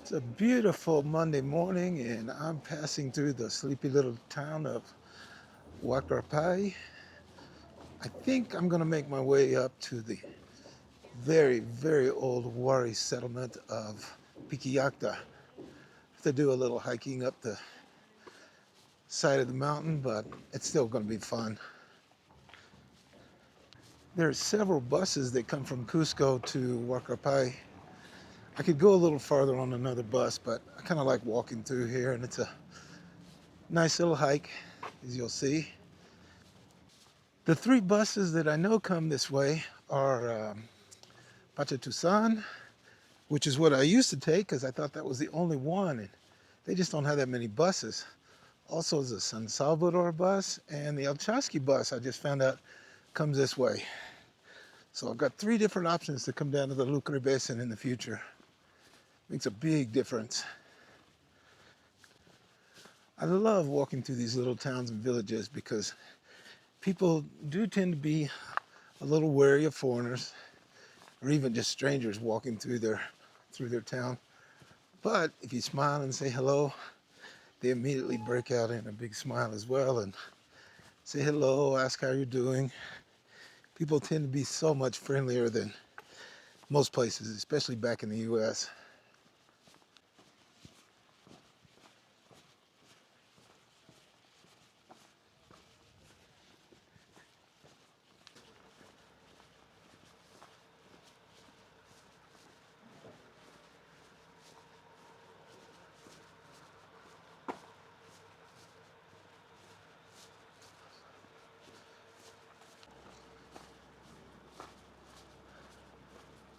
It's a beautiful Monday morning, and I'm passing through the sleepy little town of Wacarpai. I think I'm going to make my way up to the very, very old Wari settlement of Pikillaqta. Have to do a little hiking up the side of the mountain, but it's still going to be fun. There are several buses that come from Cusco to Wacarpai. I could go a little farther on another bus, but I kind of like walking through here, and it's a nice little hike, as you'll see. The three buses that I know come this way are Pachatusan, which is what I used to take because I thought that was the only one, and they just don't have that many buses. Also, the San Salvador bus and the El Chasqui bus, I just found out, comes this way. So I've got three different options to come down to the Lucre Basin in the future. Makes a big difference. I love walking through these little towns and villages because people do tend to be a little wary of foreigners, or even just strangers walking through their town. But if you smile and say hello, they immediately break out in a big smile as well and say hello, ask how you're doing. People tend to be so much friendlier than most places, especially back in the US.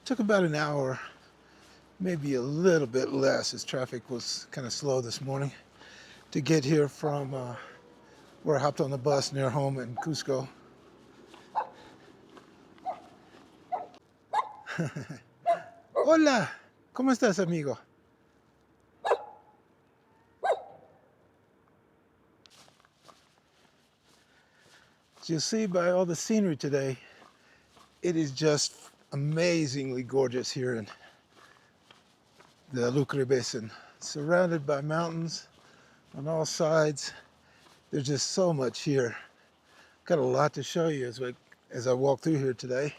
Took about an hour, maybe a little bit less, as traffic was kind of slow this morning, to get here from where I hopped on the bus near home in Cusco. Hola, ¿cómo estás, amigo? As you'll see by all the scenery today, it is just amazingly gorgeous here in the Lucre Basin. Surrounded by mountains on all sides. There's just so much here. Got a lot to show you as I walk through here today.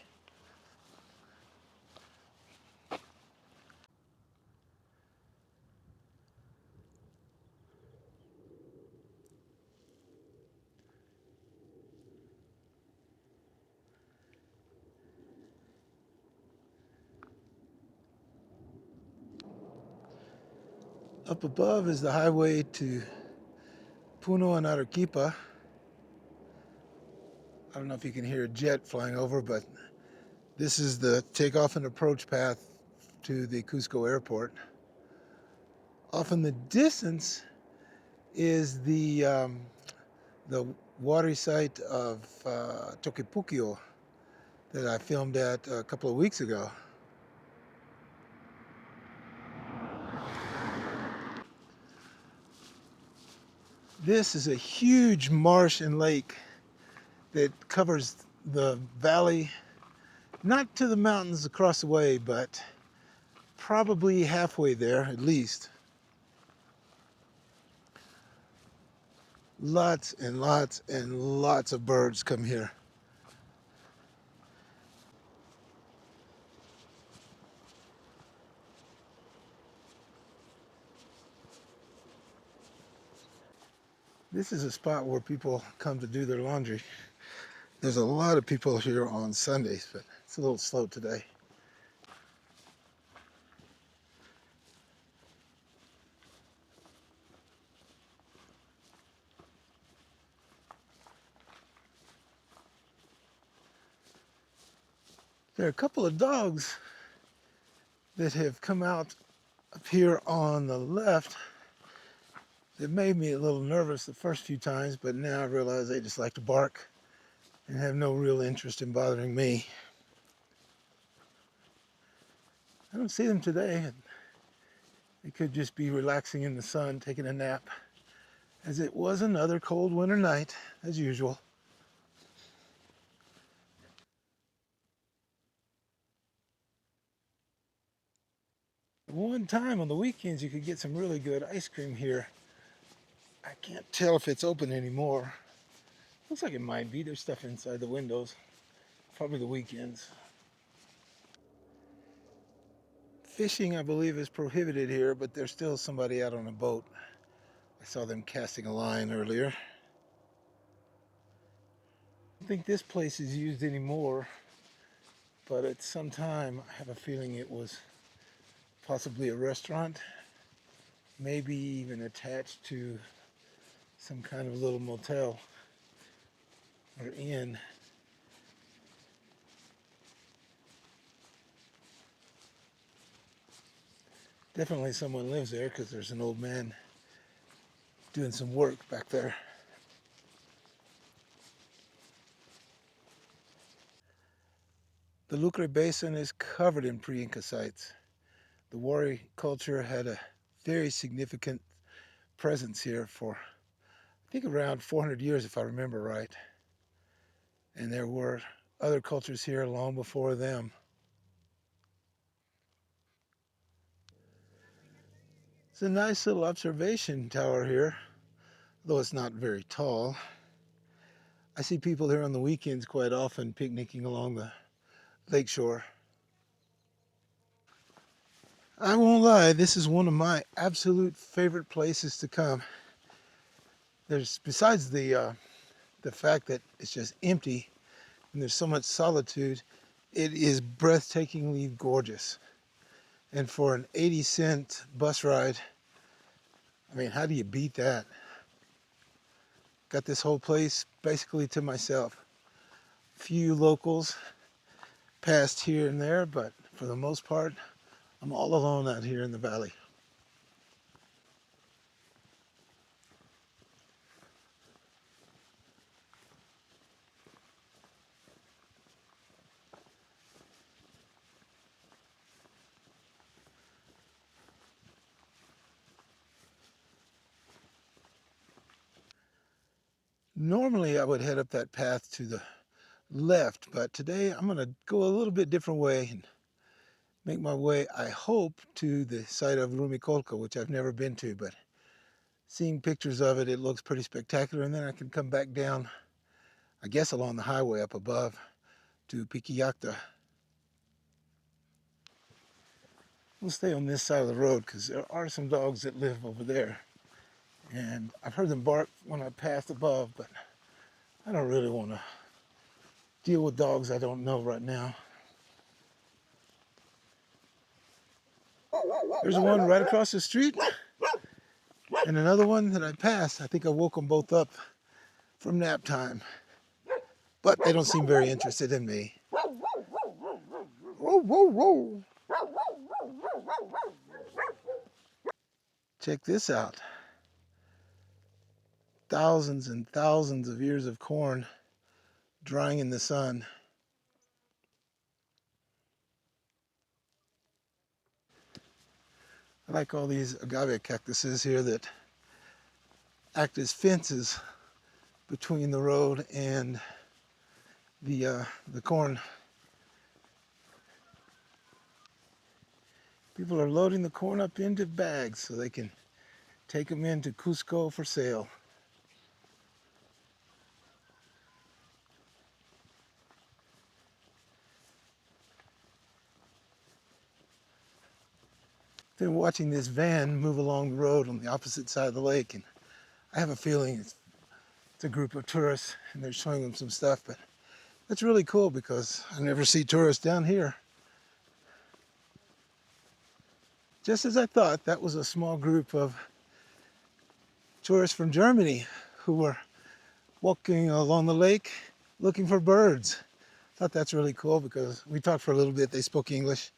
Up above is the highway to Puno and Arequipa. I don't know if you can hear a jet flying over, but this is the takeoff and approach path to the Cusco airport. Off in the distance is the watery site of Toquepukio that I filmed at a couple of weeks ago. This is a huge marsh and lake that covers the valley, not to the mountains across the way, but probably halfway there at least. Lots and lots and lots of birds come here. This is a spot where people come to do their laundry. There's a lot of people here on Sundays, but it's a little slow today. There are a couple of dogs that have come out up here on the left. It made me a little nervous the first few times, but now I realize they just like to bark and have no real interest in bothering me. I don't see them today. They could just be relaxing in the sun, taking a nap, as it was another cold winter night, as usual. One time on the weekends you could get some really good ice cream here. I can't tell if it's open anymore. Looks like it might be. There's stuff inside the windows. Probably the weekends. Fishing, I believe, is prohibited here, but there's still somebody out on a boat. I saw them casting a line earlier. I don't think this place is used anymore, but at some time I have a feeling it was possibly a restaurant, maybe even attached to some kind of little motel or inn. Definitely someone lives there because there's an old man doing some work back there. The Lucre Basin is covered in pre-Inca sites. The warrior culture had a very significant presence here for, I think, around 400 years, if I remember right. And there were other cultures here long before them. It's a nice little observation tower here, though it's not very tall. I see people here on the weekends quite often picnicking along the lakeshore. I won't lie, this is one of my absolute favorite places to come. There's, besides the fact that it's just empty and there's so much solitude, it is breathtakingly gorgeous. And for an 80-cent bus ride, I mean, how do you beat that? Got this whole place basically to myself. Few locals passed here and there, but for the most part, I'm all alone out here in the valley. Normally I would head up that path to the left, but today I'm gonna go a little bit different way and make my way, I hope, to the site of Rumicolca, which I've never been to, but seeing pictures of it, it looks pretty spectacular, and then I can come back down, I guess, along the highway up above to Pikillaqta. We'll stay on this side of the road because there are some dogs that live over there, and I've heard them bark when I passed above, but I don't really want to deal with dogs I don't know right now. There's one right across the street and another one that I passed. I think I woke them both up from nap time, but they don't seem very interested in me. Whoa, whoa, whoa. Check this out. Thousands and thousands of ears of corn drying in the sun. I like all these agave cactuses here that act as fences between the road and the corn. People are loading the corn up into bags so they can take them into Cusco for sale. Been watching this van move along the road on the opposite side of the lake, and I have a feeling it's a group of tourists and they're showing them some stuff, but that's really cool because I never see tourists down here. Just as I thought, that was a small group of tourists from Germany who were walking along the lake looking for birds. Thought that's really cool because we talked for a little bit. They spoke English.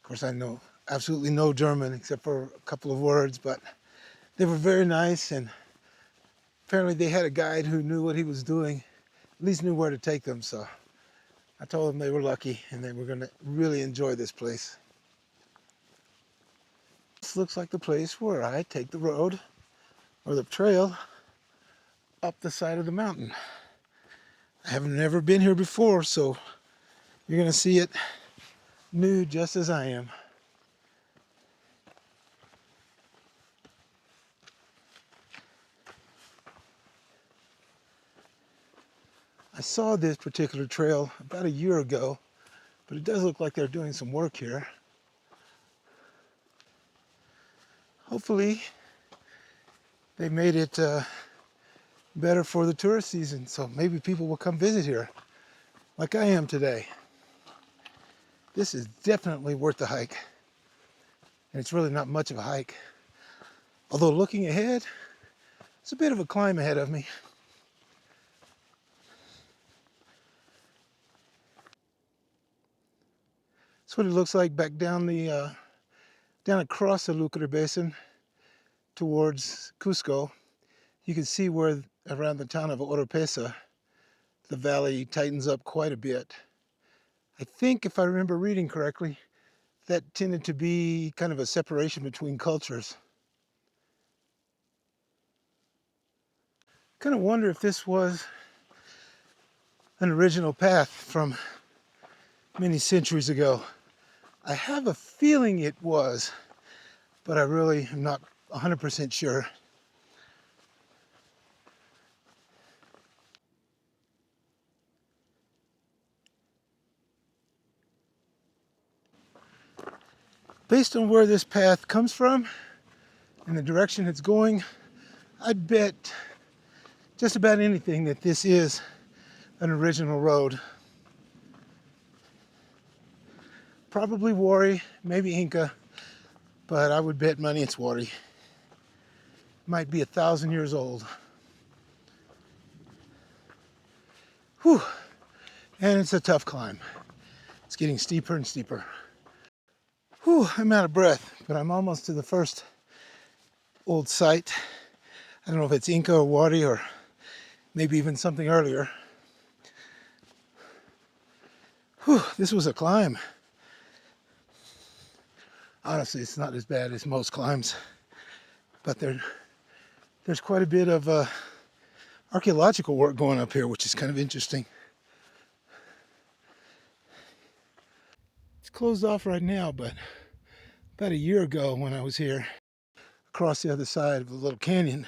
Of course, I know absolutely no German except for a couple of words, but they were very nice, and apparently they had a guide who knew what he was doing, at least knew where to take them. So I told them they were lucky and they were going to really enjoy this place. This looks like the place where I take the road or the trail up the side of the mountain. I have never been here before, so you're going to see it new just as I am. I saw this particular trail about a year ago, but it does look like they're doing some work here. Hopefully they made it better for the tourist season, so maybe people will come visit here like I am today. This is definitely worth the hike, and it's really not much of a hike. Although looking ahead, it's a bit of a climb ahead of me. That's what it looks like back down down across the Lucre Basin towards Cusco. You can see where around the town of Oropesa, the valley tightens up quite a bit. I think if I remember reading correctly, that tended to be kind of a separation between cultures. Kind of wonder if this was an original path from many centuries ago. I have a feeling it was, but I really am not 100% sure. Based on where this path comes from and the direction it's going, I'd bet just about anything that this is an original road. Probably Wari, maybe Inca, but I would bet money it's Wari. Might be 1,000 years old. Whew. And it's a tough climb. It's getting steeper and steeper. Whew, I'm out of breath, but I'm almost to the first old site. I don't know if it's Inca or Wari or maybe even something earlier. Whew, this was a climb. Honestly, it's not as bad as most climbs, but there's quite a bit of archaeological work going up here, which is kind of interesting. It's closed off right now, but about a year ago when I was here, across the other side of the little canyon,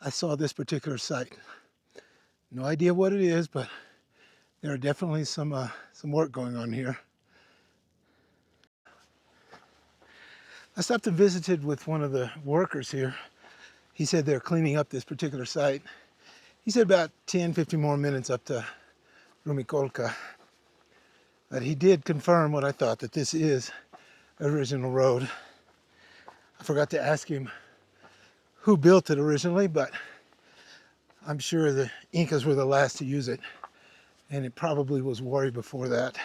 I saw this particular site. No idea what it is, but there are definitely some work going on here. I stopped and visited with one of the workers here. He said they're cleaning up this particular site. He said about 10, 15 more minutes up to Rumicolca. But he did confirm what I thought, that this is an original road. I forgot to ask him who built it originally, but I'm sure the Incas were the last to use it, and it probably was Wari before that.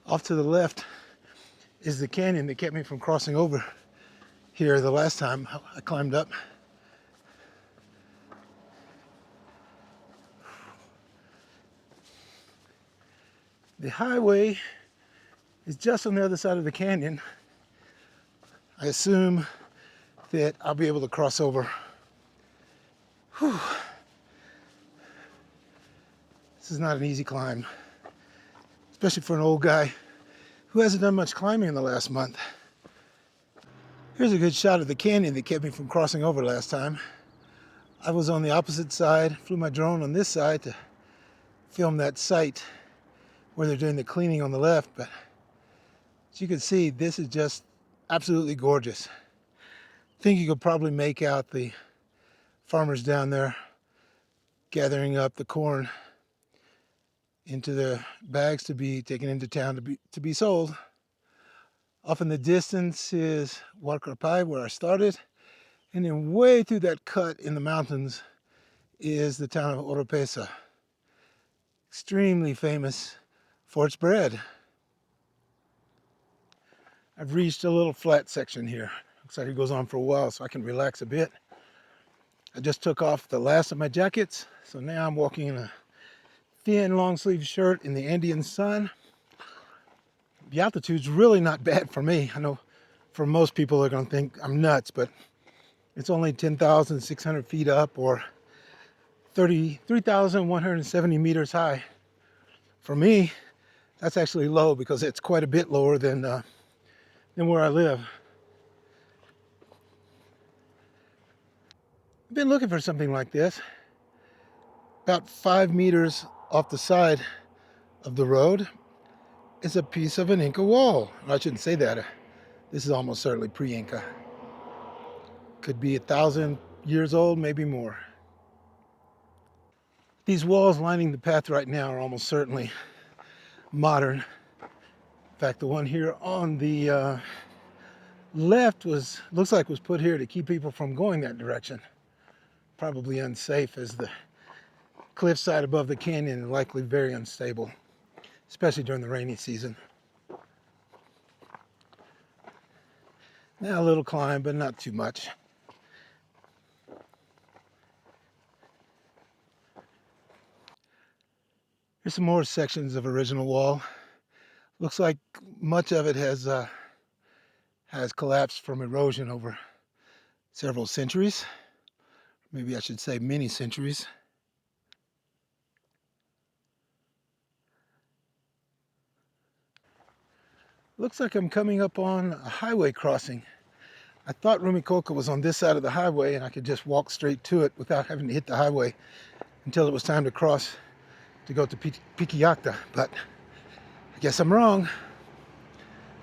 Off to the left is the canyon that kept me from crossing over here the last time I climbed up. The highway is just on the other side of the canyon. I assume that I'll be able to cross over. Whew. This is not an easy climb, especially for an old guy who hasn't done much climbing in the last month. Here's a good shot of the canyon that kept me from crossing over last time. I was on the opposite side, flew my drone on this side to film that site where they're doing the cleaning on the left, but as you can see, this is just absolutely gorgeous. I think you could probably make out the farmers down there gathering up the corn into the bags to be taken into town to be sold. Off in the distance is Huarcarpay, where I started, and then way through that cut in the mountains is the town of Oropesa, extremely famous for its bread. I've reached a little flat section here. Looks like it goes on for a while, so I can relax a bit. I just took off the last of my jackets, so now I'm walking in a thin long sleeve shirt in the Andean sun. The altitude's really not bad for me. I know for most people they're going to think I'm nuts, but it's only 10,600 feet up, or 33,170 meters high. For me, That's actually low because it's quite a bit lower than where I live. I've been looking for something like this. About 5 meters off the side of the road is a piece of an Inca wall. I shouldn't say that. This is almost certainly pre-Inca. Could be 1,000 years old, maybe more. These walls lining the path right now are almost certainly modern. In fact, the one here on the left looks like was put here to keep people from going that direction. Probably unsafe, as the cliffside above the canyon is likely very unstable, especially during the rainy season. Now a little climb, but not too much. Here's some more sections of original wall. Looks like much of it has collapsed from erosion over several centuries. Maybe I should say many centuries. Looks like I'm coming up on a highway crossing. I thought Rumiccolca was on this side of the highway and I could just walk straight to it without having to hit the highway until it was time to cross to go to Pikillaqta, but I guess I'm wrong.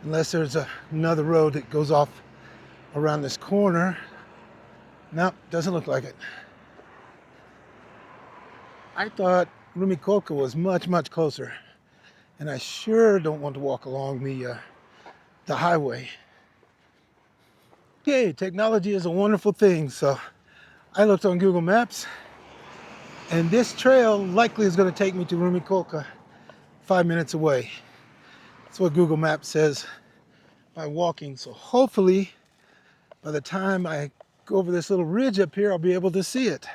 Unless there's another road that goes off around this corner. Nope, doesn't look like it. I thought Rumiccolca was much, much closer, and I sure don't want to walk along the highway. Okay, technology is a wonderful thing, so I looked on Google Maps, and this trail likely is going to take me to Rumiccolca 5 minutes away. That's what Google Maps says by walking, so hopefully by the time I go over this little ridge up here, I'll be able to see it.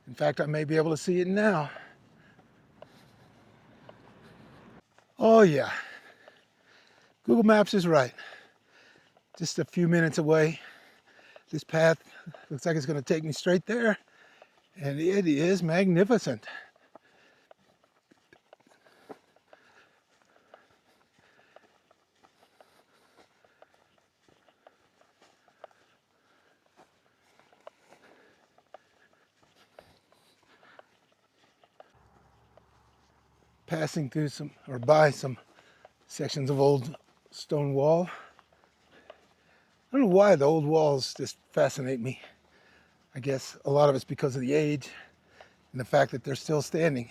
In fact, I may be able to see it now. Oh yeah, Google Maps is right. Just a few minutes away. This path looks like it's going to take me straight there, and it is magnificent. Passing through by some sections of old stone wall. I don't know why the old walls just fascinate me. I guess a lot of it's because of the age and the fact that they're still standing.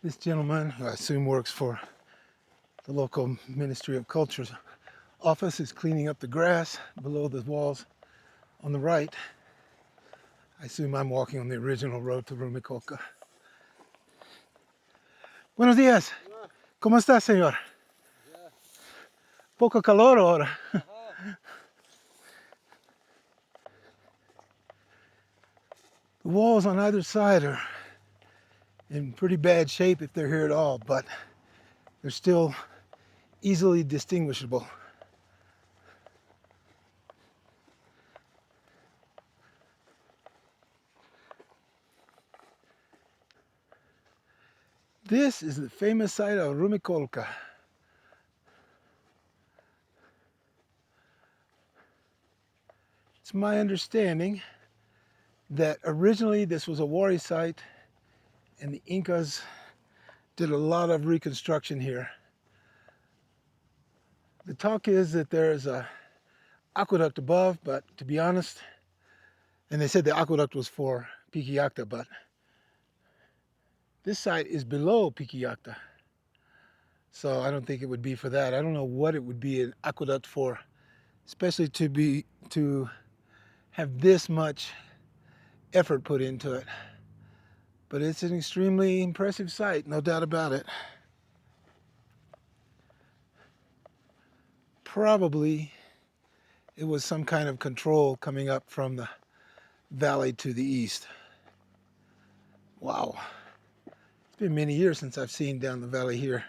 This gentleman, who I assume works for the local Ministry of Culture's office, is cleaning up the grass below the walls on the right. I assume I'm walking on the original road to Rumiccolca. Buenos días. ¿Cómo está, señor? Poco calor ahora. The walls on either side are in pretty bad shape if they're here at all, but they're still easily distinguishable. This is the famous site of Rumiccolca. It's my understanding that originally this was a warri site and the Incas did a lot of reconstruction here. The talk is that there's a aqueduct above, but to be honest, and they said the aqueduct was for Pikillaqta, but this site is below Pikillaqta. So I don't think it would be for that. I don't know what it would be an aqueduct for, especially to have this much effort put into it. But it's an extremely impressive site, no doubt about it. Probably it was some kind of control coming up from the valley to the east. Wow. It's been many years since I've seen down the valley here.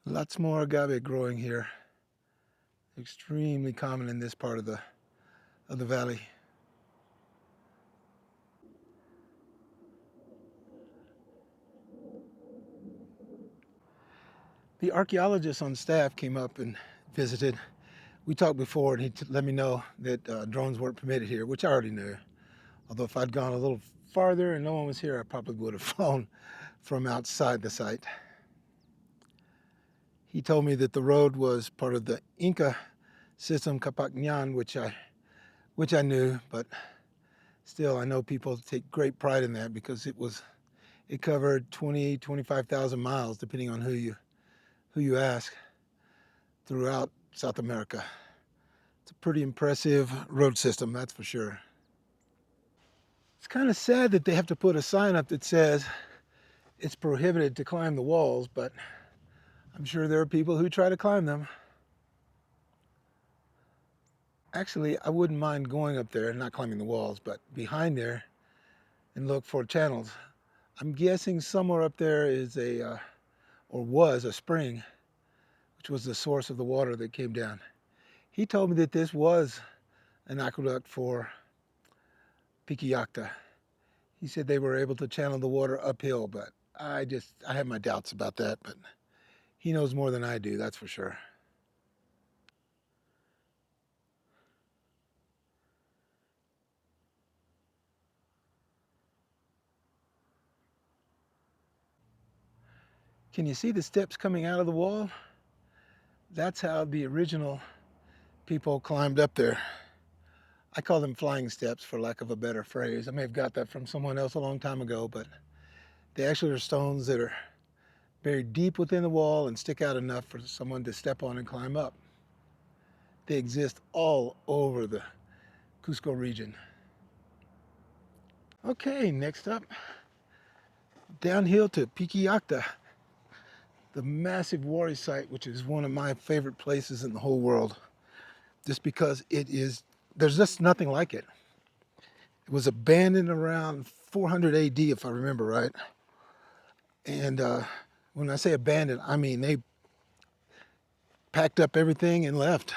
Lots more agave growing here. Extremely common in this part of the valley. The archaeologist on staff came up and visited. We talked before, and he let me know that drones weren't permitted here, which I already knew. Although if I'd gone a little farther and no one was here, I probably would have flown from outside the site. He told me that the road was part of the Inca system, Capacñan, which I knew, but still I know people take great pride in that because it covered 25,000 miles, depending on who you ask, throughout South America. It's a pretty impressive road system, that's for sure. It's kind of sad that they have to put a sign up that says it's prohibited to climb the walls, but I'm sure there are people who try to climb them. Actually, I wouldn't mind going up there and not climbing the walls, but behind there and look for channels. I'm guessing somewhere up there is or was a spring, which was the source of the water that came down. He told me that this was an aqueduct for Pikillaqta. He said they were able to channel the water uphill, but I have my doubts about that, but he knows more than I do, that's for sure. Can you see the steps coming out of the wall? That's how the original people climbed up there. I call them flying steps for lack of a better phrase. I may have got that from someone else a long time ago, but they actually are stones that are buried deep within the wall and stick out enough for someone to step on and climb up. They exist all over the Cusco region. Okay, next up, downhill to Pikillaqta, the massive warrior site, which is one of my favorite places in the whole world, just because there's just nothing like it. It was abandoned around 400 AD, if I remember right. And when I say abandoned, I mean they packed up everything and left.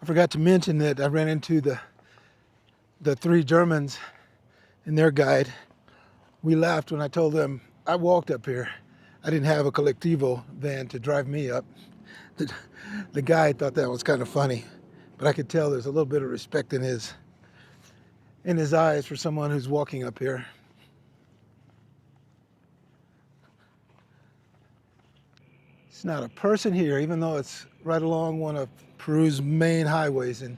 I forgot to mention that I ran into the three Germans and their guide. We laughed when I told them I walked up here. I didn't have a collectivo van to drive me up. The guy thought that was kind of funny, but I could tell there's a little bit of respect in his eyes for someone who's walking up here. It's not a person here, even though it's right along one of Peru's main highways, and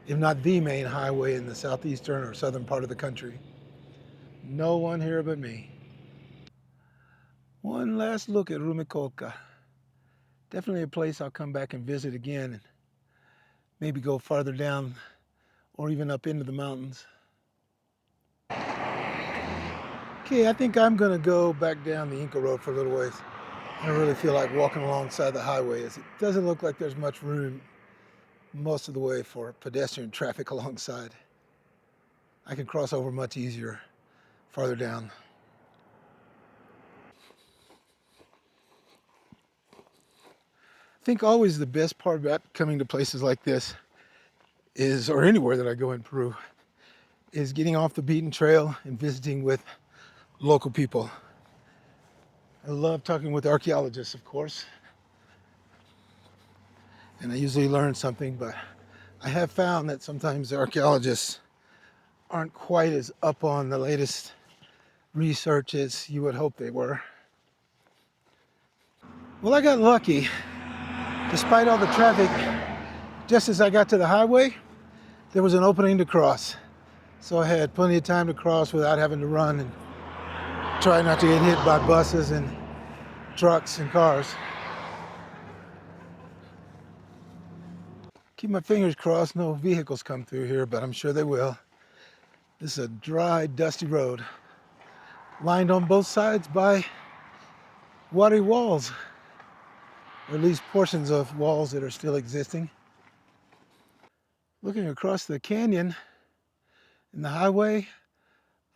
if not the main highway in the southeastern or southern part of the country. No one here but me. One last look at Rumiccolca. Definitely a place I'll come back and visit again and maybe go farther down or even up into the mountains. Okay, I think I'm gonna go back down the Inca Road for a little ways. I don't really feel like walking alongside the highway as it doesn't look like there's much room most of the way for pedestrian traffic alongside. I can cross over much easier farther down. I think always the best part about coming to places like this is, or anywhere that I go in Peru, is getting off the beaten trail and visiting with local people. I love talking with archaeologists, of course, and I usually learn something, but I have found that sometimes the archaeologists aren't quite as up on the latest research as you would hope they were. Well, I got lucky. Despite all the traffic, just as I got to the highway, there was an opening to cross. So I had plenty of time to cross without having to run and try not to get hit by buses and trucks and cars. Keep my fingers crossed no vehicles come through here, but I'm sure they will. This is a dry, dusty road, lined on both sides by watery walls. or at least portions of walls that are still existing. Looking across the canyon and the highway,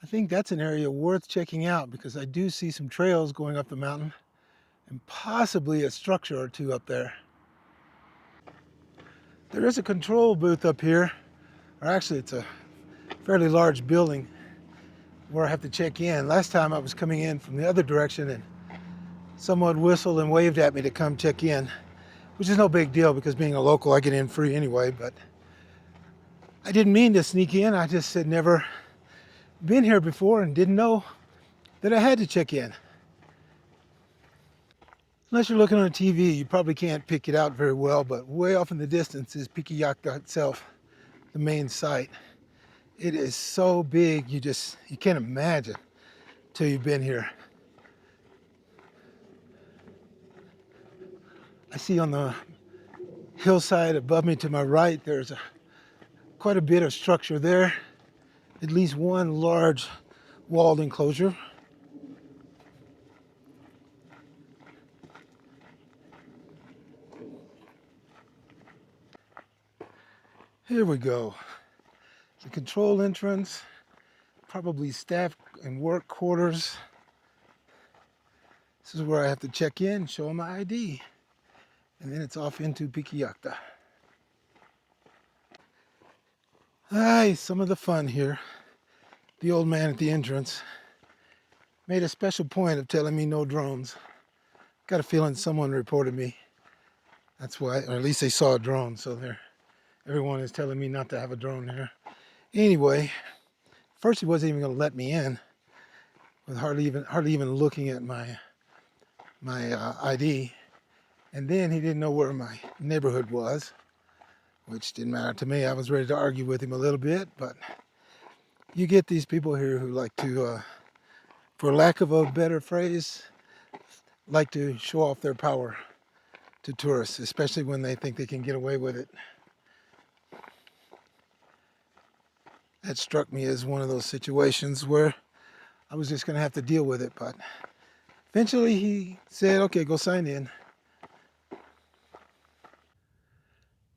I think that's an area worth checking out because I do see some trails going up the mountain and possibly a structure or two up there. There is a control booth up here, or actually it's a fairly large building where I have to check in. Last time I was coming in from the other direction and someone whistled and waved at me to come check in, which is no big deal because being a local I get in free anyway, but I didn't mean to sneak in. I just had never been here before and didn't know that I had to check in. Unless you're looking on TV, you probably can't pick it out very well, but way off in the distance is Pikillaqta itself, the main site. It is so big, you can't imagine till you've been here. I see on the hillside above me to my right, there's quite a bit of structure there, at least one large walled enclosure. Here we go. The control entrance, probably staff and work quarters. This is where I have to check in, show them my ID, and then it's off into Pikillaqta. Aye, some of the fun here. The old man at the entrance made a special point of telling me no drones. Got a feeling someone reported me. That's why, or at least they saw a drone, so everyone is telling me not to have a drone here. Anyway, first he wasn't even going to let me in, with hardly even looking at my ID, and then he didn't know where my neighborhood was, which didn't matter to me. I was ready to argue with him a little bit, but you get these people here who like to, for lack of a better phrase, like to show off their power to tourists, especially when they think they can get away with it. That struck me as one of those situations where I was just going to have to deal with it, but eventually he said, okay, go sign in.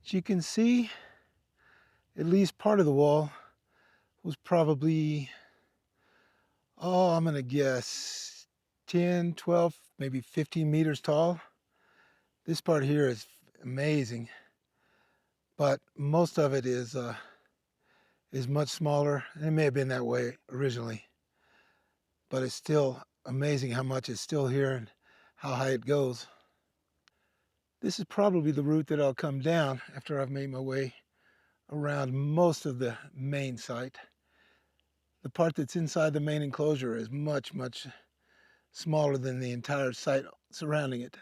As you can see, at least part of the wall was probably, I'm going to guess 10, 12, maybe 15 meters tall. This part here is amazing, but most of it is much smaller. It may have been that way originally, but it's still amazing how much is still here and how high it goes. This is probably the route that I'll come down after I've made my way around most of the main site. The part that's inside the main enclosure is much, much smaller than the entire site surrounding it.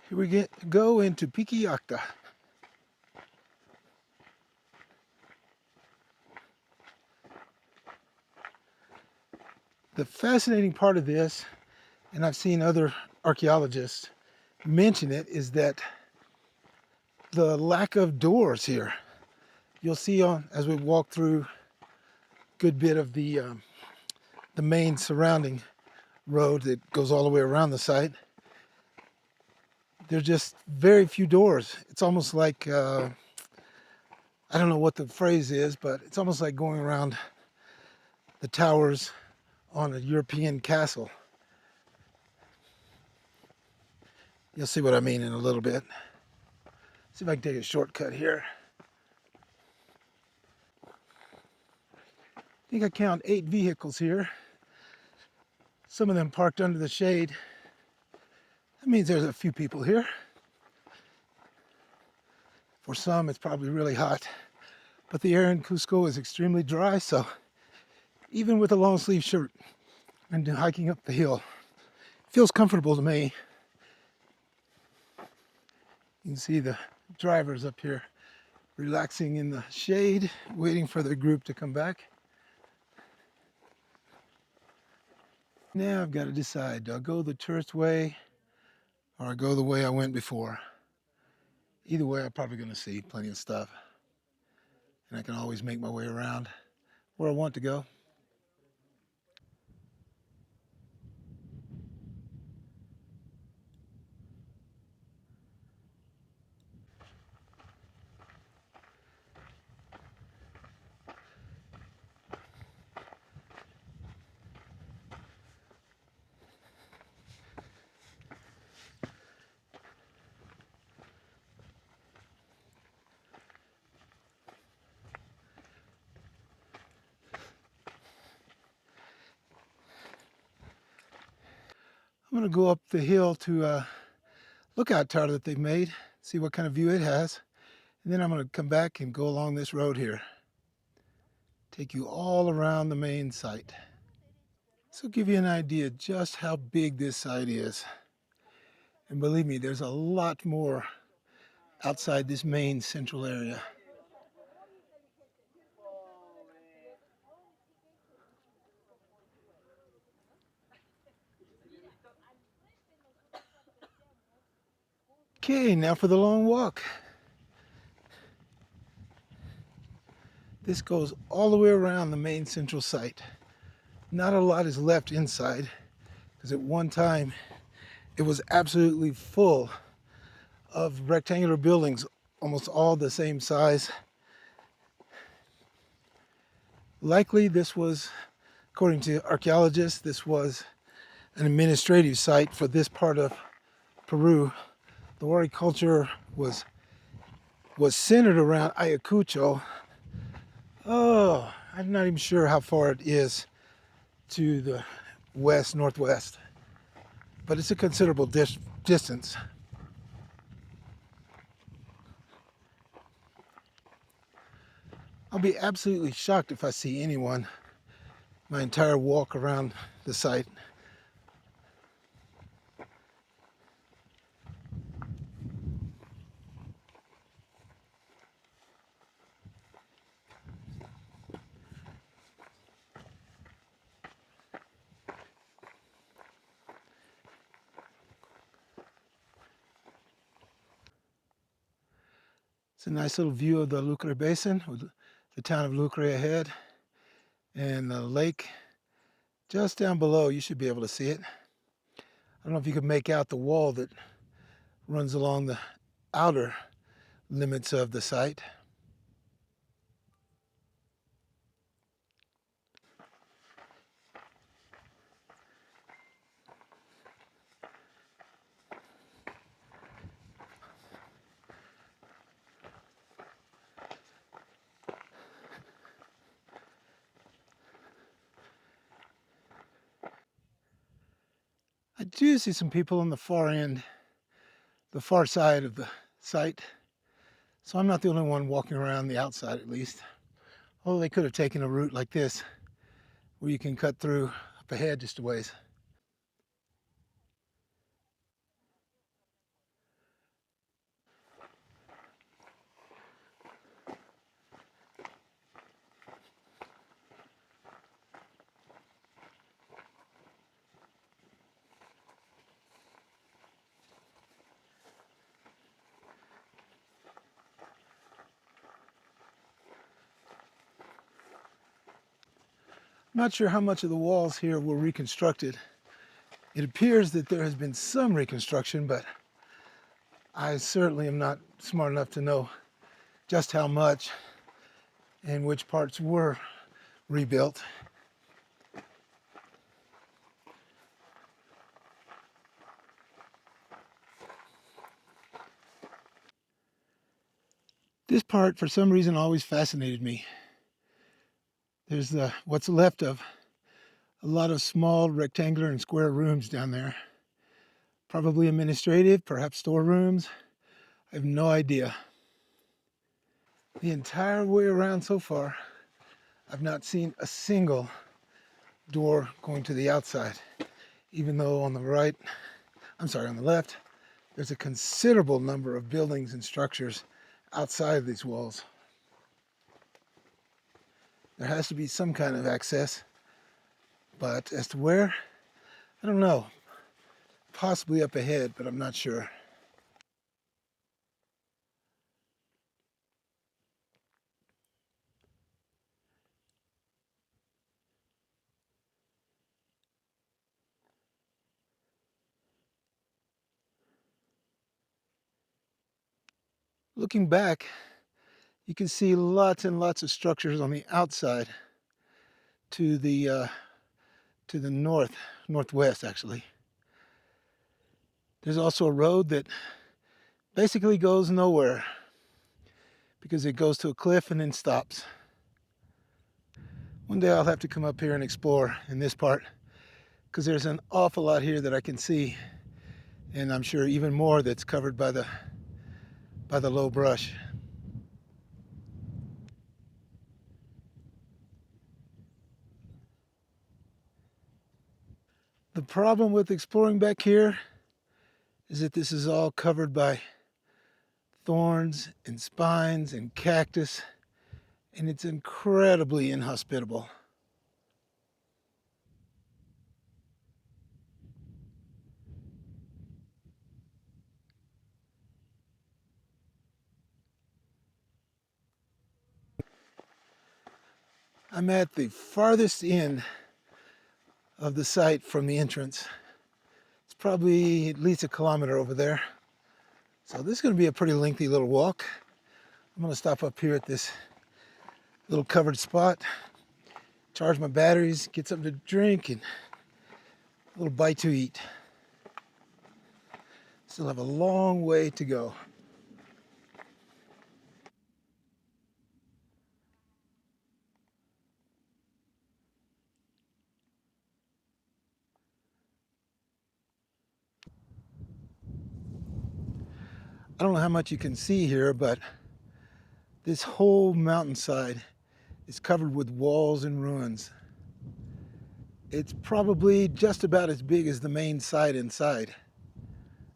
Here we go into Pikillaqta. The fascinating part of this, and I've seen other archaeologists mention it, is that the lack of doors here. You'll see as we walk through a good bit of the main surrounding road that goes all the way around the site, there's just very few doors. It's almost like, I don't know what the phrase is, but it's almost like going around the towers on a European castle. You'll see what I mean in a little bit. See if I can take a shortcut here. I think I count 8 vehicles here. Some of them parked under the shade. That means there's a few people here. For some, it's probably really hot, but the air in Cusco is extremely dry, so even with a long sleeve shirt and hiking up the hill, it feels comfortable to me. You can see the drivers up here relaxing in the shade, waiting for the group to come back. Now I've got to decide, do I go the tourist way or I go the way I went before? Either way, I'm probably going to see plenty of stuff, and I can always make my way around where I want to go. going to go up the hill to a lookout tower that they've made, see what kind of view it has. And then I'm going to come back and go along this road here. Take you all around the main site. So give you an idea just how big this site is. And believe me, there's a lot more outside this main central area. Okay, now for the long walk. This goes all the way around the main central site. Not a lot is left inside, because at one time it was absolutely full of rectangular buildings, almost all the same size. Likely this was, according to archaeologists, this was an administrative site for this part of Peru. The warrior culture was centered around Ayacucho. Oh, I'm not even sure how far it is to the west, northwest, but it's a considerable distance. I'll be absolutely shocked if I see anyone my entire walk around the site. It's a nice little view of the Lucre Basin, with the town of Lucre ahead, and the lake just down below. You should be able to see it. I don't know if you can make out the wall that runs along the outer limits of the site. I do see some people on the far end, the far side of the site. So I'm not the only one walking around the outside, at least. Although they could have taken a route like this, where you can cut through up ahead just a ways. I'm not sure how much of the walls here were reconstructed. It appears that there has been some reconstruction, but I certainly am not smart enough to know just how much and which parts were rebuilt. This part, for some reason, always fascinated me. There's what's left of a lot of small rectangular and square rooms down there. Probably administrative, perhaps storerooms. I have no idea. The entire way around so far, I've not seen a single door going to the outside, even though on the left, there's a considerable number of buildings and structures outside of these walls. There has to be some kind of access, but as to where, I don't know. Possibly up ahead, but I'm not sure. Looking back, you can see lots and lots of structures on the outside to the northwest actually. There's also a road that basically goes nowhere because it goes to a cliff and then stops. One day I'll have to come up here and explore in this part. because there's an awful lot here that I can see, and I'm sure even more that's covered by the low brush. The problem with exploring back here is that this is all covered by thorns and spines and cactus, and it's incredibly inhospitable. I'm at the farthest end of the site from the entrance. It's probably at least a kilometer over there. So this is going to be a pretty lengthy little walk. I'm going to stop up here at this little covered spot, charge my batteries, get something to drink, and a little bite to eat. Still have a long way to go. I don't know how much you can see here, but this whole mountainside is covered with walls and ruins. It's probably just about as big as the main site inside.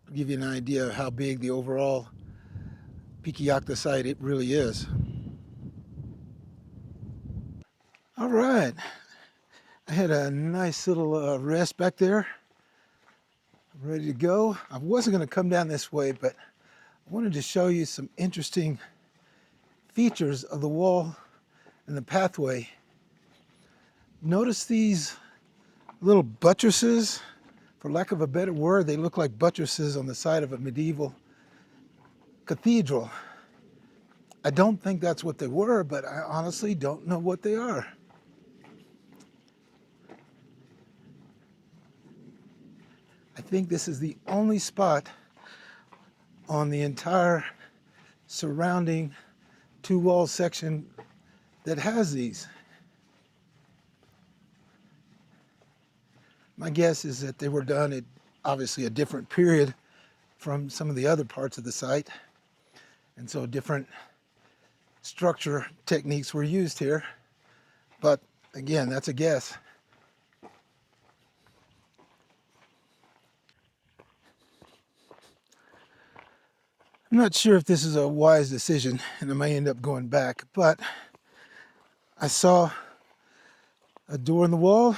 I'll give you an idea of how big the overall Pikillaqta site it really is. All right, I had a nice little rest back there. I'm ready to go. I wasn't going to come down this way, but I wanted to show you some interesting features of the wall and the pathway. Notice these little buttresses. For lack of a better word, they look like buttresses on the side of a medieval cathedral. I don't think that's what they were, but I honestly don't know what they are. I think this is the only spot on the entire surrounding two-wall section that has these. My guess is that they were done at obviously a different period from some of the other parts of the site, and so different structure techniques were used here. But again, that's a guess. I'm not sure if this is a wise decision, and I may end up going back, but I saw a door in the wall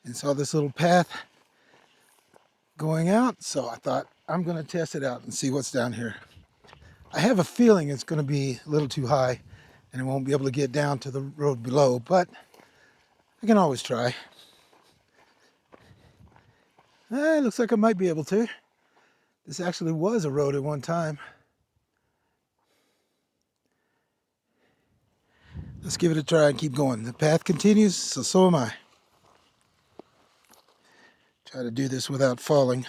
and saw this little path going out, so I thought I'm going to test it out and see what's down here. I have a feeling it's going to be a little too high and I won't be able to get down to the road below, but I can always try. Looks like I might be able to. This actually was a road at one time. Let's give it a try and keep going. The path continues, so am I. Try to do this without falling.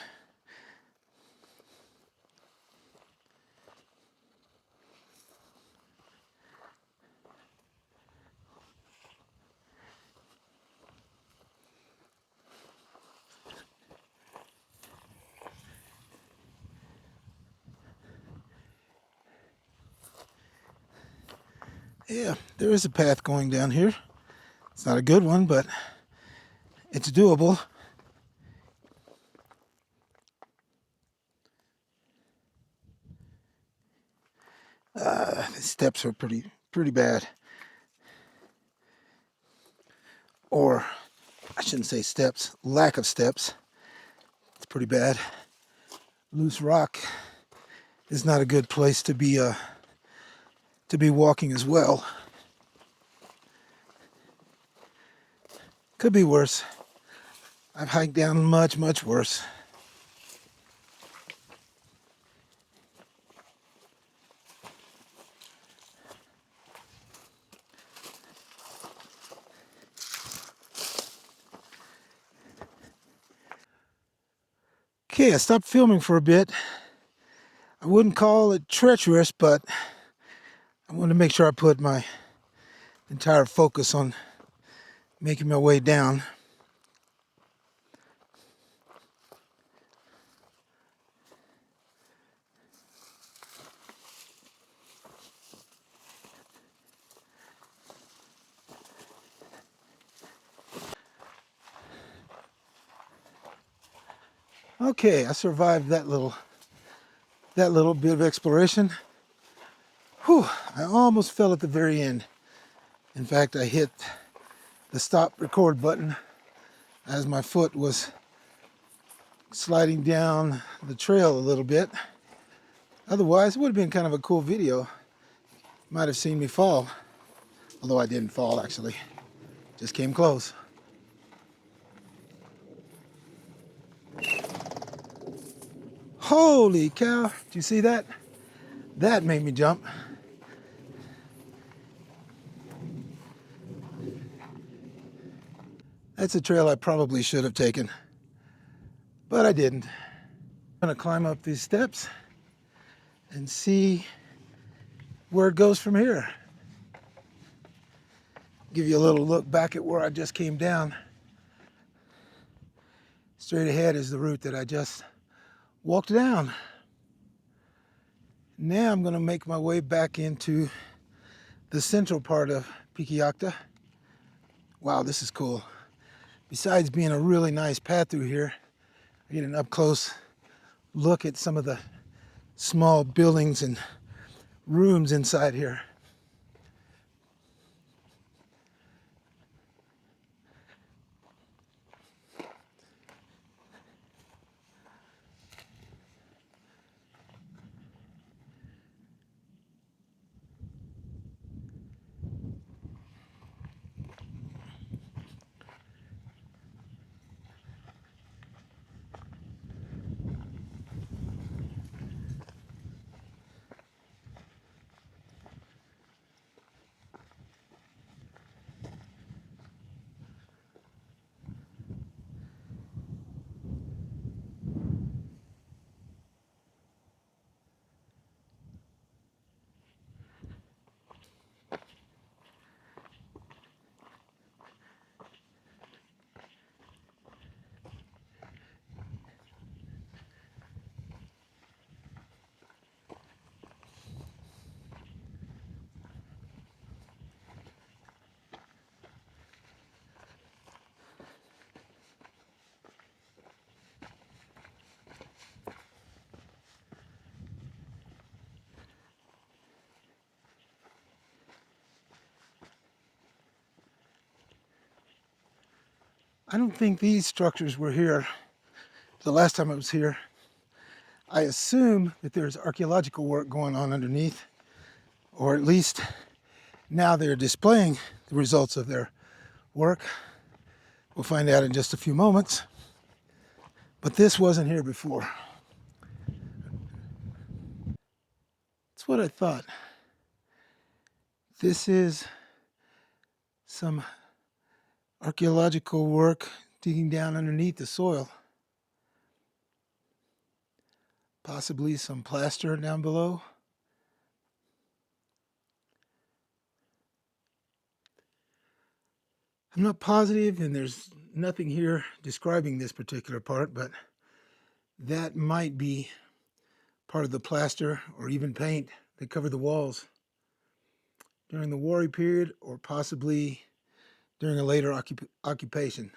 Yeah, there is a path going down here. It's not a good one, but it's doable. The steps are pretty bad. Or I shouldn't say steps, lack of steps. It's pretty bad. Loose rock is not a good place to be walking as well. Could be worse. I've hiked down much worse. Okay, I stopped filming for a bit. I wouldn't call it treacherous, but I wanted to make sure I put my entire focus on making my way down. Okay, I survived that little bit of exploration. Whew, I almost fell at the very end. In fact, I hit the stop record button as my foot was sliding down the trail a little bit. Otherwise, it would have been kind of a cool video. Might have seen me fall, although I didn't fall actually. Just came close. Holy cow, did you see that? That made me jump. That's a trail I probably should have taken, but I didn't. I'm gonna climb up these steps and see where it goes from here. Give you a little look back at where I just came down. Straight ahead is the route that I just walked down. Now I'm gonna make my way back into the central part of Pikillaqta. Wow, this is cool. Besides being a really nice path through here, I get an up close look at some of the small buildings and rooms inside here. I don't think these structures were here the last time I was here. I assume that there's archaeological work going on underneath, or at least now they're displaying the results of their work. We'll find out in just a few moments. But this wasn't here before. That's what I thought. This is some archaeological work digging down underneath the soil. Possibly some plaster down below. I'm not positive, and there's nothing here describing this particular part, but that might be part of the plaster or even paint that covered the walls during the warring period, or possibly during a later occupation.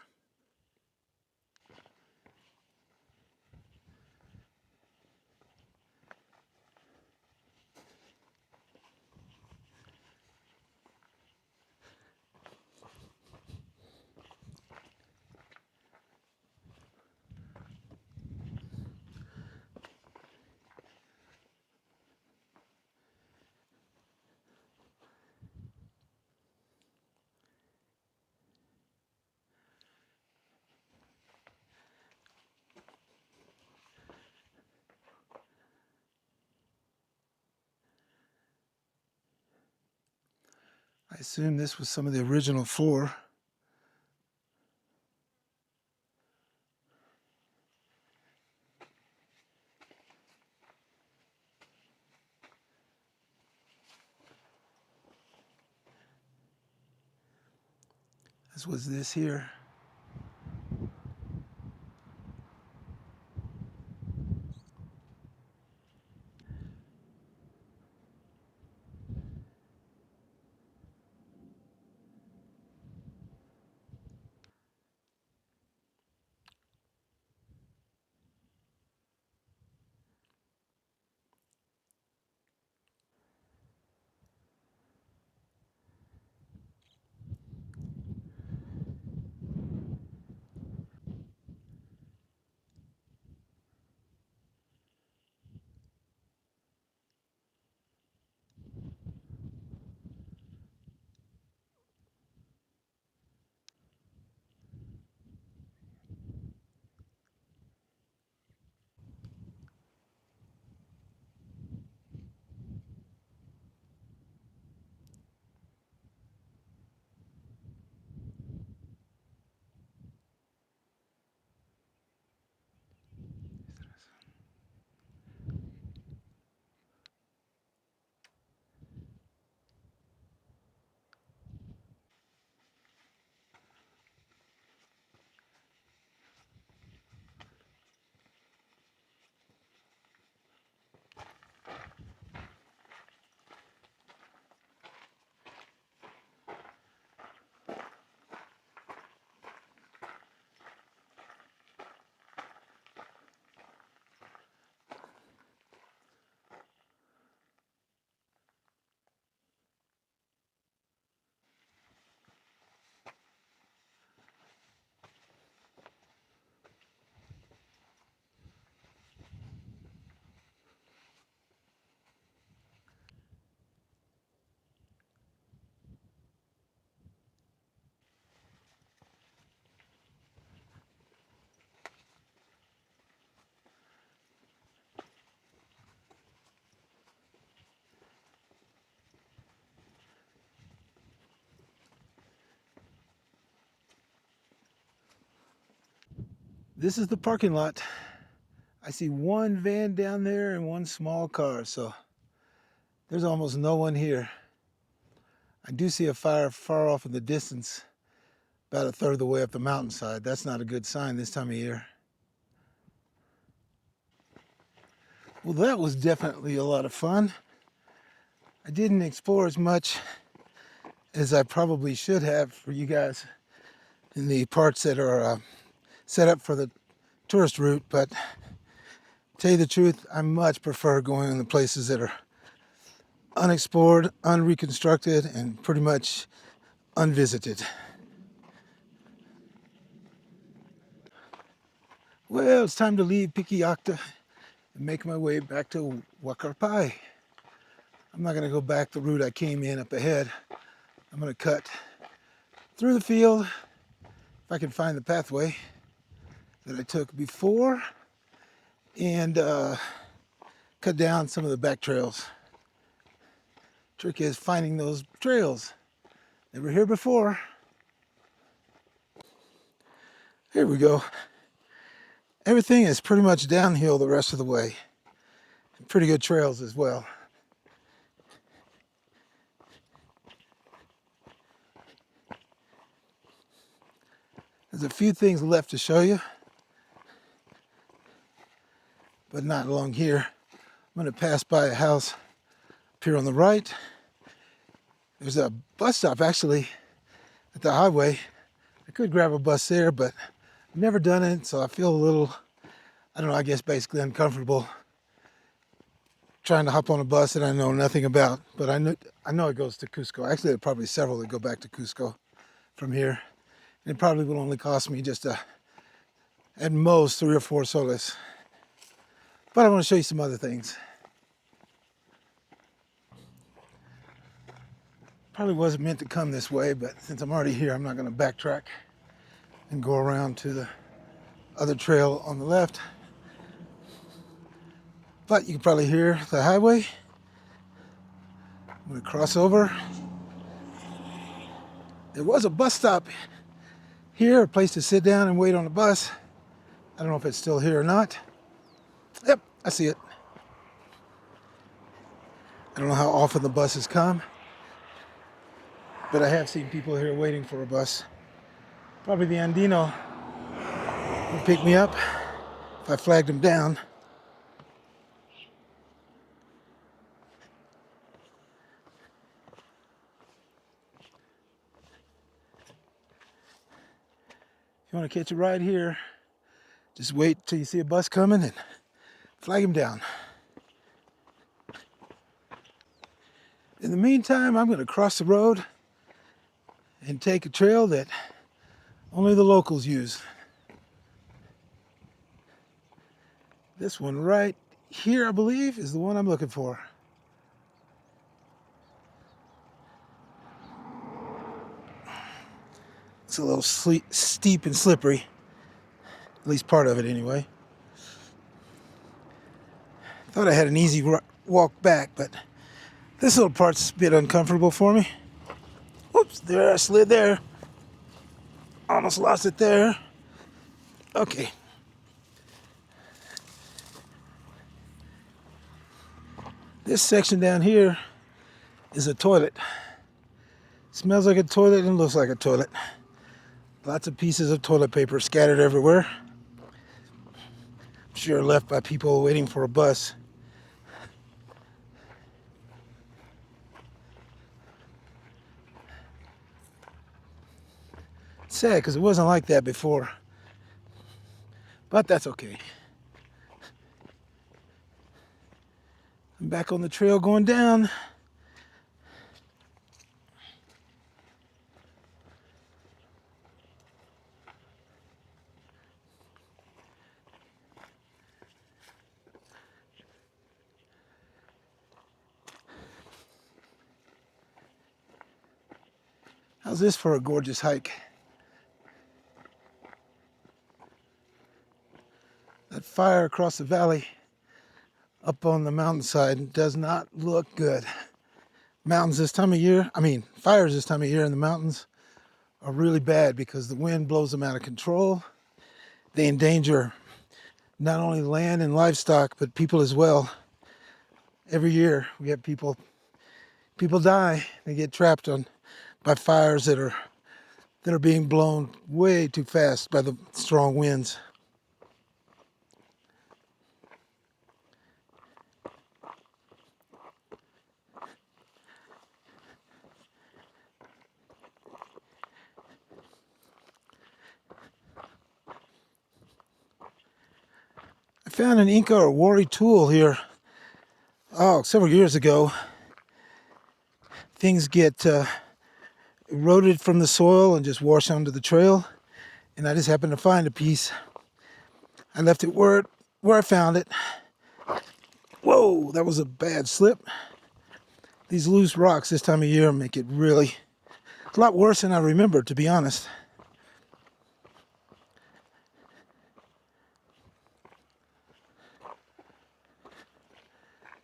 I assume this was some of the original floor. This was this here. This is the parking lot. I see one van down there and one small car, so there's almost no one here. I do see a fire far off in the distance, about a third of the way up the mountainside. That's not a good sign this time of year. Well, that was definitely a lot of fun. I didn't explore as much as I probably should have for you guys in the parts that are set up for the tourist route, but to tell you the truth, I much prefer going in the places that are unexplored, unreconstructed, and pretty much unvisited. Well, it's time to leave Pikillaqta and make my way back to Wakarpai. I'm not going to go back the route I came in up ahead. I'm going to cut through the field, if I can find the pathway that I took before, and cut down some of the back trails. Trick is finding those trails. They were here before. Here we go. Everything is pretty much downhill the rest of the way. And pretty good trails as well. There's a few things left to show you, but not along here. I'm going to pass by a house up here on the right. There's a bus stop actually at the highway. I could grab a bus there, but I've never done it, so I feel a little, I don't know, I guess basically uncomfortable trying to hop on a bus that I know nothing about. But I know it goes to Cusco. Actually, there are probably several that go back to Cusco from here. And it probably will only cost me just at most 3 or 4 soles. But I want to show you some other things. Probably wasn't meant to come this way, but since I'm already here, I'm not going to backtrack and go around to the other trail on the left. But you can probably hear the highway. I'm going to cross over. There was a bus stop here, a place to sit down and wait on a bus. I don't know if it's still here or not. Yep, I see it. I don't know how often the buses come, but I have seen people here waiting for a bus. Probably the Andino will pick me up if I flagged him down. If you want to catch a ride here, just wait till you see a bus coming and flag him down. In the meantime, I'm going to cross the road and take a trail that only the locals use. This one right here, I believe, is the one I'm looking for. It's a little steep and slippery, at least part of it anyway. Thought I had an easy walk back, but this little part's a bit uncomfortable for me. Whoops, there I slid there. Almost lost it there. Okay. This section down here is a toilet. Smells like a toilet and looks like a toilet. Lots of pieces of toilet paper scattered everywhere. I'm sure left by people waiting for a bus. Sad because it wasn't like that before, but that's okay. I'm back on the trail going down. How's this for a gorgeous hike? That fire across the valley up on the mountainside does not look good. Mountains this time of year, fires this time of year in the mountains are really bad because the wind blows them out of control they endanger not only land and livestock, but people as well. Every year we have people die. They get trapped by fires that are being blown way too fast by the strong winds. I found an Inca or Wari tool here, several years ago. Things get eroded from the soil and just wash onto the trail. And I just happened to find a piece. I left it where I found it. Whoa, that was a bad slip. These loose rocks this time of year make it really a lot worse than I remember, to be honest.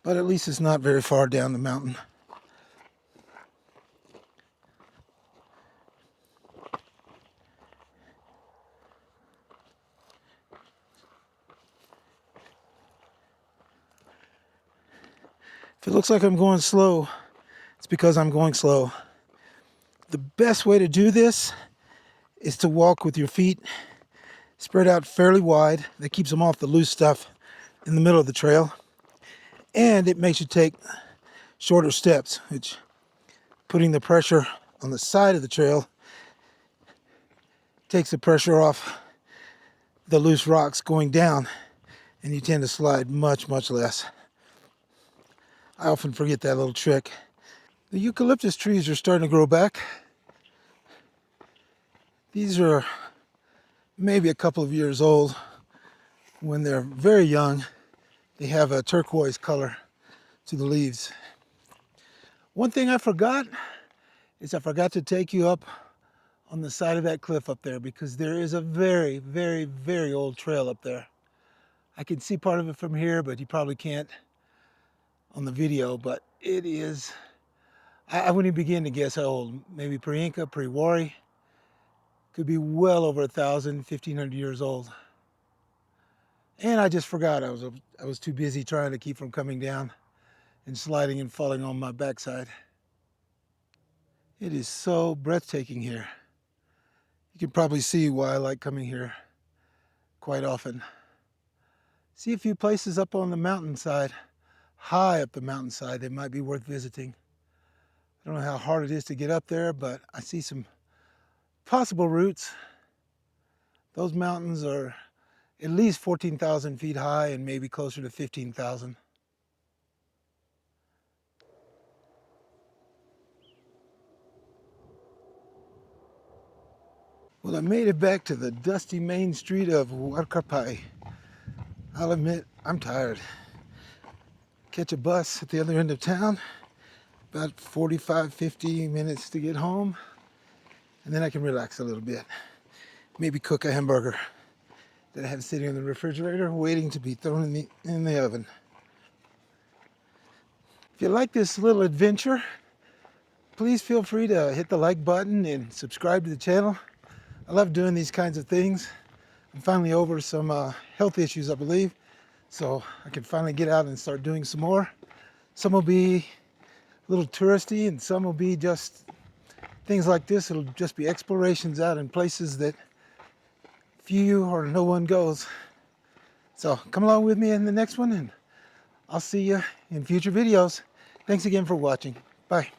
But at least it's not very far down the mountain. If it looks like I'm going slow, it's because I'm going slow. The best way to do this is to walk with your feet spread out fairly wide. That keeps them off the loose stuff in the middle of the trail. And it makes you take shorter steps, which putting the pressure on the side of the trail takes the pressure off the loose rocks going down, and you tend to slide much, much less. I often forget that little trick. The eucalyptus trees are starting to grow back. These are maybe a couple of years old. When they're very young, they have a turquoise color to the leaves. One thing I forgot is I forgot to take you up on the side of that cliff up there, because there is a very, very, very old trail up there. I can see part of it from here, but you probably can't on the video, but it is, I wouldn't even begin to guess how old. Maybe pre-Inca, pre-Wari. Could be well over 1,000, 1,500 years old. And I just forgot. I was too busy trying to keep from coming down and sliding and falling on my backside. It is so breathtaking here. You can probably see why I like coming here quite often. See a few places up on the mountainside, high up the mountainside, that might be worth visiting. I don't know how hard it is to get up there, but I see some possible routes. Those mountains are at least 14,000 feet high and maybe closer to 15,000. Well, I made it back to the dusty main street of Huarcapai. I'll admit, I'm tired. Catch a bus at the other end of town, about 45, 50 minutes to get home, and then I can relax a little bit. Maybe cook a hamburger that I have sitting in the refrigerator waiting to be thrown in the oven. If you like this little adventure, please feel free to hit the like button and subscribe to the channel. I love doing these kinds of things. I'm finally over some health issues, I believe, so I can finally get out and start doing some more. Some will be a little touristy, and some will be just things like this. It'll just be explorations out in places that few or no one goes. So come along with me in the next one, and I'll see you in future videos. Thanks again for watching. Bye.